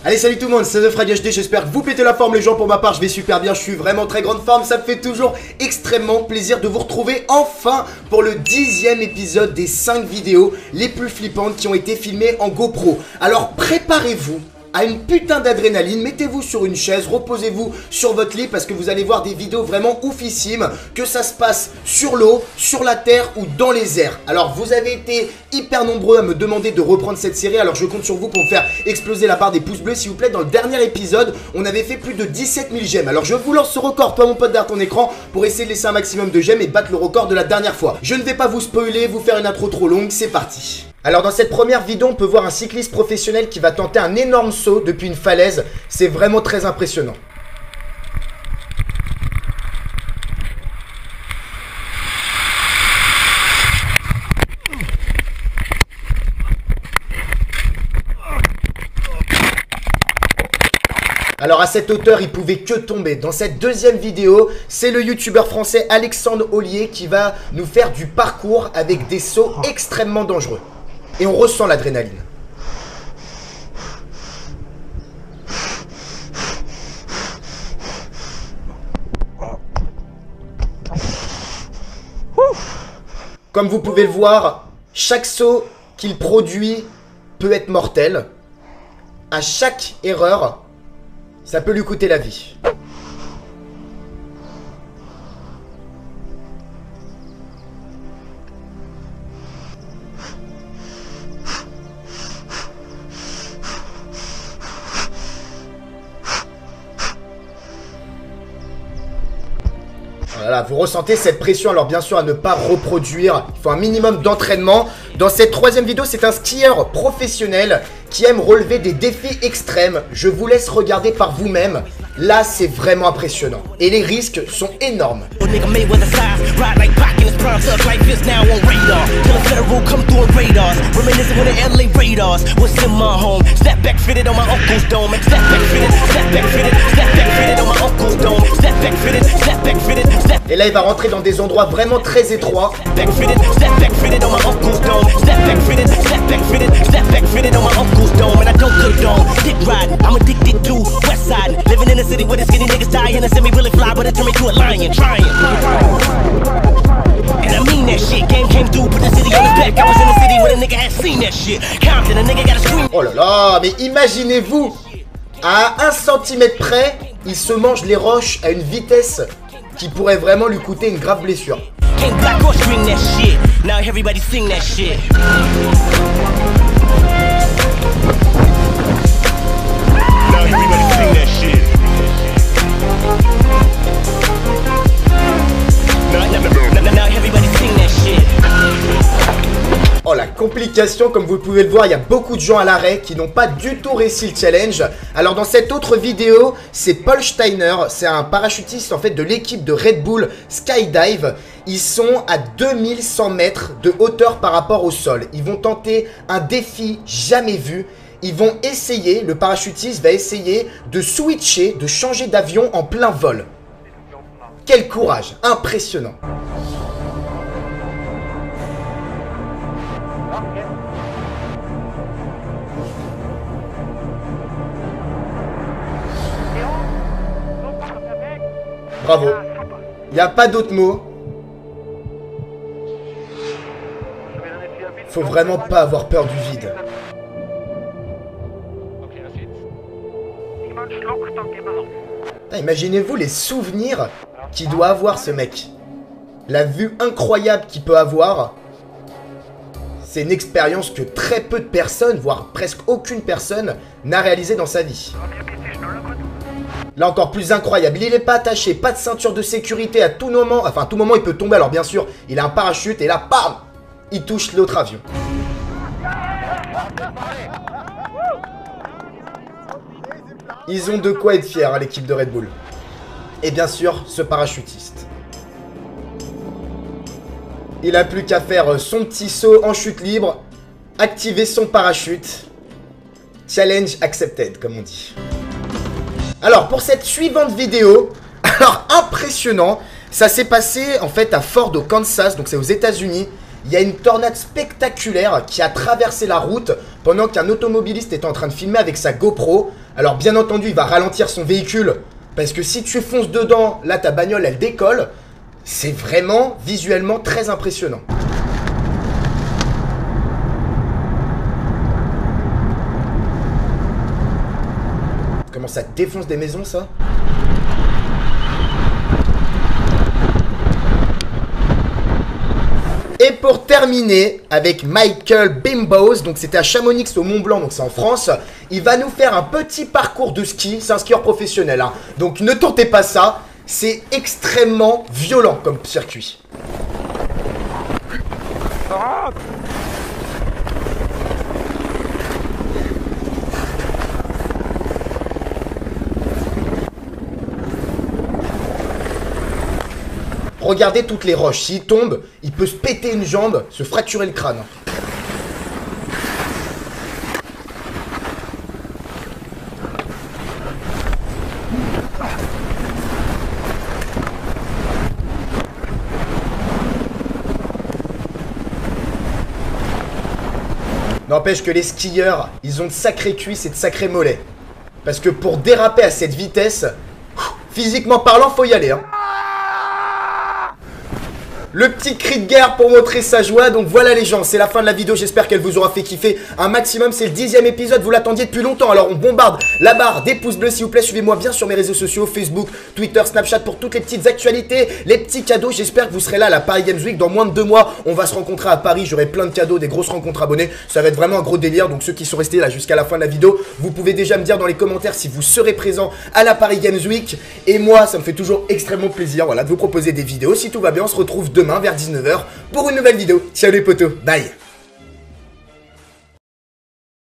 Allez, salut tout le monde, c'est The Frag HD, j'espère que vous pétez la forme les gens. Pour ma part je vais super bien, je suis vraiment très grande forme. Ça me fait toujours extrêmement plaisir de vous retrouver enfin pour le 10e épisode des 5 vidéos les plus flippantes qui ont été filmées en GoPro. Alors préparez-vous à une putain d'adrénaline, mettez-vous sur une chaise, reposez-vous sur votre lit parce que vous allez voir des vidéos vraiment oufissimes, que ça se passe sur l'eau, sur la terre ou dans les airs. Alors vous avez été hyper nombreux à me demander de reprendre cette série, alors je compte sur vous pour me faire exploser la barre des pouces bleus s'il vous plaît. Dans le dernier épisode, on avait fait plus de 17 000 j'aime, alors je vous lance ce record, toi mon pote derrière ton écran, pour essayer de laisser un maximum de j'aime et battre le record de la dernière fois. Je ne vais pas vous spoiler, vous faire une intro trop longue, c'est parti. Alors dans cette première vidéo, on peut voir un cycliste professionnel qui va tenter un énorme saut depuis une falaise. C'est vraiment très impressionnant. Alors à cette hauteur, il pouvait que tomber. Dans cette deuxième vidéo, c'est le youtubeur français Alexandre Ollier qui va nous faire du parcours avec des sauts extrêmement dangereux. Et on ressent l'adrénaline. Comme vous pouvez le voir, chaque saut qu'il produit peut être mortel. À chaque erreur, ça peut lui coûter la vie. Voilà, vous ressentez cette pression, alors bien sûr à ne pas reproduire, il faut un minimum d'entraînement. Dans cette troisième vidéo, c'est un skieur professionnel qui aime relever des défis extrêmes. Je vous laisse regarder par vous-même, là c'est vraiment impressionnant. Et les risques sont énormes. Et là il va rentrer dans des endroits vraiment très étroits. Oh là là, mais imaginez-vous, à 1 centimètre près, il se mange les roches à une vitesse qui pourrait vraiment lui coûter une grave blessure. Oh la complication, comme vous pouvez le voir, il y a beaucoup de gens à l'arrêt qui n'ont pas du tout réussi le challenge. Alors dans cette autre vidéo, c'est Paul Steiner, c'est un parachutiste en fait de l'équipe de Red Bull Skydive. Ils sont à 2100 mètres de hauteur par rapport au sol. Ils vont tenter un défi jamais vu. Ils vont essayer, le parachutiste va essayer de switcher, de changer d'avion en plein vol. Quel courage, impressionnant. Bravo. Il n'y a pas d'autre mot. Faut vraiment pas avoir peur du vide. Imaginez-vous les souvenirs qu'il doit avoir ce mec. La vue incroyable qu'il peut avoir. C'est une expérience que très peu de personnes, voire presque aucune personne, n'a réalisée dans sa vie. Là encore plus incroyable, il n'est pas attaché, pas de ceinture de sécurité à tout moment. Enfin à tout moment il peut tomber, alors bien sûr il a un parachute et là bam, il touche l'autre avion. Ils ont de quoi être fiers à l'équipe de Red Bull. Et bien sûr ce parachutiste. Il a plus qu'à faire son petit saut en chute libre, activer son parachute. Challenge accepted comme on dit. Alors pour cette suivante vidéo, alors impressionnant, ça s'est passé en fait à Ford au Kansas, donc c'est aux États-Unis. Il y a une tornade spectaculaire qui a traversé la route pendant qu'un automobiliste était en train de filmer avec sa GoPro. Alors bien entendu, il va ralentir son véhicule, parce que si tu fonces dedans, là ta bagnole elle décolle. C'est vraiment visuellement très impressionnant. Comment ça défonce des maisons ça? Et pour terminer avec Michael Bimbos, donc c'était à Chamonix au Mont Blanc, donc c'est en France. Il va nous faire un petit parcours de ski, c'est un skieur professionnel, hein. Donc ne tentez pas ça, c'est extrêmement violent comme circuit. Regardez toutes les roches, s'il tombe, il peut se péter une jambe, se fracturer le crâne. N'empêche que les skieurs, ils ont de sacrées cuisses et de sacrés mollets. Parce que pour déraper à cette vitesse, physiquement parlant, faut y aller, hein. Le petit cri de guerre pour montrer sa joie. Donc voilà les gens, c'est la fin de la vidéo. J'espère qu'elle vous aura fait kiffer un maximum. C'est le 10e épisode, vous l'attendiez depuis longtemps. Alors on bombarde la barre des pouces bleus s'il vous plaît. Suivez-moi bien sur mes réseaux sociaux, Facebook, Twitter, Snapchat pour toutes les petites actualités, les petits cadeaux. J'espère que vous serez là à la Paris Games Week. Dans moins de 2 mois, on va se rencontrer à Paris. J'aurai plein de cadeaux, des grosses rencontres abonnés. Ça va être vraiment un gros délire. Donc ceux qui sont restés là jusqu'à la fin de la vidéo, vous pouvez déjà me dire dans les commentaires si vous serez présent à la Paris Games Week. Et moi, ça me fait toujours extrêmement plaisir, voilà, de vous proposer des vidéos. Si tout va bien, on se retrouve demain vers 19h pour une nouvelle vidéo. Ciao les potos, bye.